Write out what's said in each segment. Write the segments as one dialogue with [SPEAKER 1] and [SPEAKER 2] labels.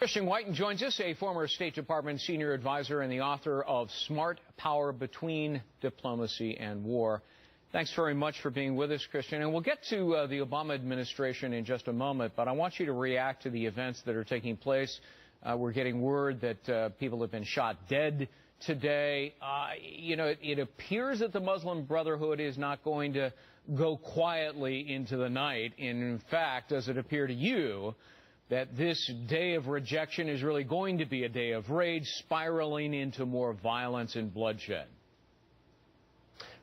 [SPEAKER 1] Christian Whiton joins us, a former State Department senior advisor and the author of Smart Power Between Diplomacy and War. Thanks very much for being with us, Christian. And we'll get to the Obama administration in just a moment, but I want you to react to the events that are taking place. We're getting word that people have been shot dead today. It appears that the Muslim Brotherhood is not going to go quietly into the night. In fact, does it appear to you that this day of rejection is really going to be a day of rage, spiraling into more violence and bloodshed?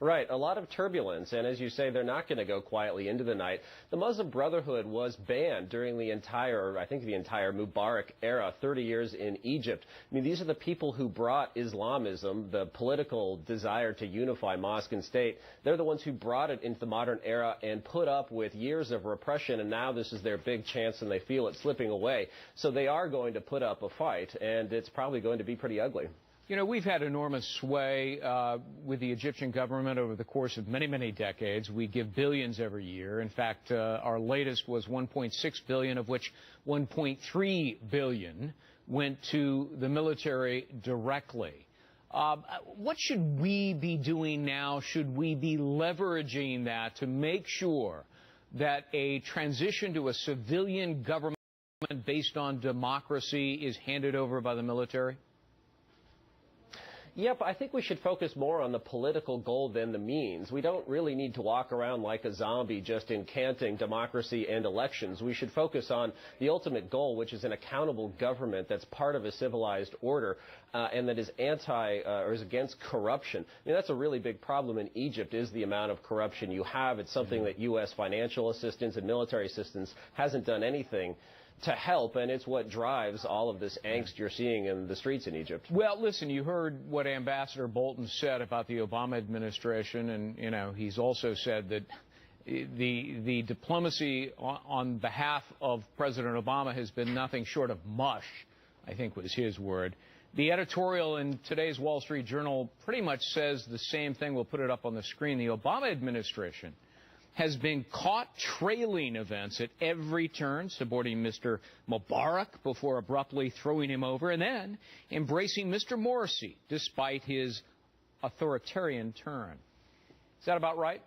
[SPEAKER 2] Right, a lot of turbulence, and as you say, they're not going to go quietly into the night. The Muslim Brotherhood was banned during the entire Mubarak era, 30 years in Egypt. I mean, these are the people who brought Islamism, the political desire to unify mosque and state. They're the ones who brought it into the modern era and put up with years of repression, and now this is their big chance, and they feel it slipping away. So they are going to put up a fight, and it's probably going to be pretty ugly.
[SPEAKER 1] You know, we've had enormous sway with the Egyptian government over the course of many, many decades. We give billions every year. In fact, our latest was $1.6 billion, of which $1.3 billion went to the military directly. What should we be doing now? Should we be leveraging that to make sure that a transition to a civilian government based on democracy is handed over by the military?
[SPEAKER 2] Yep, I think we should focus more on the political goal than the means. We don't really need to walk around like a zombie just incanting democracy and elections. We should focus on the ultimate goal, which is an accountable government that's part of a civilized order and that is is against corruption. I mean, that's a really big problem in Egypt, is the amount of corruption you have. It's something that U.S. financial assistance and military assistance hasn't done anything to help, and it's what drives all of this angst you're seeing in the streets in Egypt.
[SPEAKER 1] Well, listen, you heard what Ambassador Bolton said about the Obama administration, and, he's also said that the diplomacy on behalf of President Obama has been nothing short of mush, I think was his word. The editorial in today's Wall Street Journal pretty much says the same thing. We'll put it up on the screen. The Obama administration has been caught trailing events at every turn, supporting Mr. Mubarak before abruptly throwing him over, and then embracing Mr. Morsi despite his authoritarian turn. Is that about right?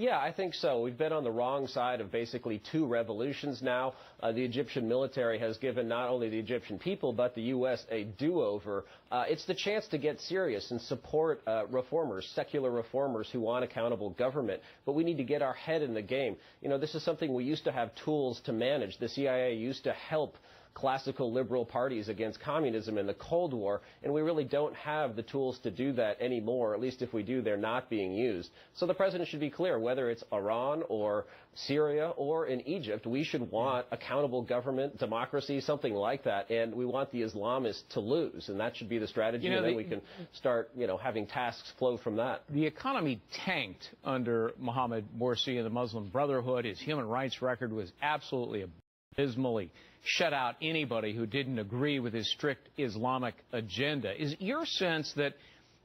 [SPEAKER 2] Yeah, I think so. We've been on the wrong side of basically two revolutions now. The Egyptian military has given not only the Egyptian people but the U.S. a do-over. It's the chance to get serious and support reformers, secular reformers who want accountable government. But we need to get our head in the game. You know, this is something we used to have tools to manage. The CIA used to help classical liberal parties against communism in the Cold War, and we really don't have the tools to do that anymore. At least if we do, they're not being used. So the president should be clear, whether it's Iran or Syria or in Egypt, we should want accountable government, democracy, something like that, and we want the Islamists to lose, and that should be the strategy, and then we can start, having tasks flow from that.
[SPEAKER 1] The economy tanked under Mohammed Morsi and the Muslim Brotherhood. His human rights record was absolutely abysmally shut out anybody who didn't agree with his strict Islamic agenda. Is your sense that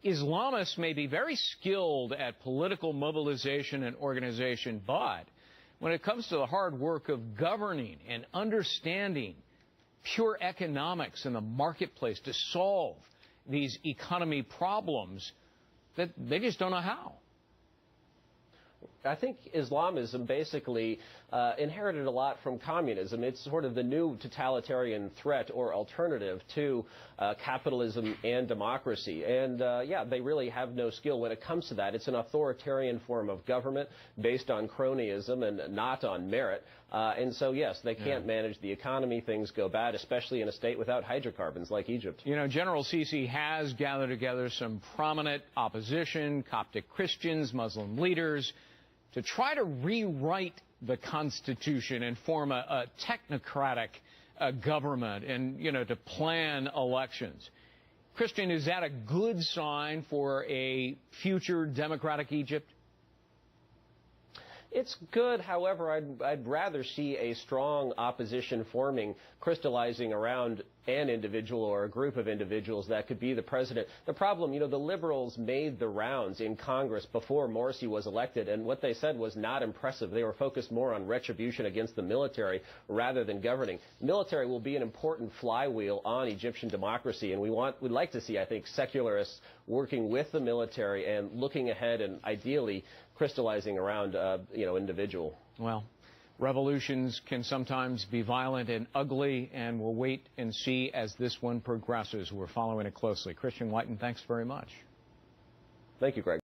[SPEAKER 1] Islamists may be very skilled at political mobilization and organization, but when it comes to the hard work of governing and understanding pure economics in the marketplace to solve these economy problems, that they just don't know how?
[SPEAKER 2] I think Islamism basically inherited a lot from communism. It's sort of the new totalitarian threat or alternative to capitalism and democracy. And, they really have no skill when it comes to that. It's an authoritarian form of government based on cronyism and not on merit. And so, yes, they can't manage the economy. Things go bad, especially in a state without hydrocarbons like Egypt.
[SPEAKER 1] You know, General Sisi has gathered together some prominent opposition, Coptic Christians, Muslim leaders, to try to rewrite the Constitution and form a technocratic government and, to plan elections. Christian, is that a good sign for a future democratic Egypt?
[SPEAKER 2] It's good. However, I'd rather see a strong opposition forming, crystallizing around an individual or a group of individuals that could be the president. The problem, the liberals made the rounds in Congress before Morsi was elected, and what they said was not impressive. They were focused more on retribution against the military rather than governing. The military will be an important flywheel on Egyptian democracy, and we'd like to see, I think, secularists working with the military and looking ahead and ideally crystallizing around, individual.
[SPEAKER 1] Well, revolutions can sometimes be violent and ugly, and we'll wait and see as this one progresses. We're following it closely. Christian Whiton, thanks very much.
[SPEAKER 2] Thank you, Greg.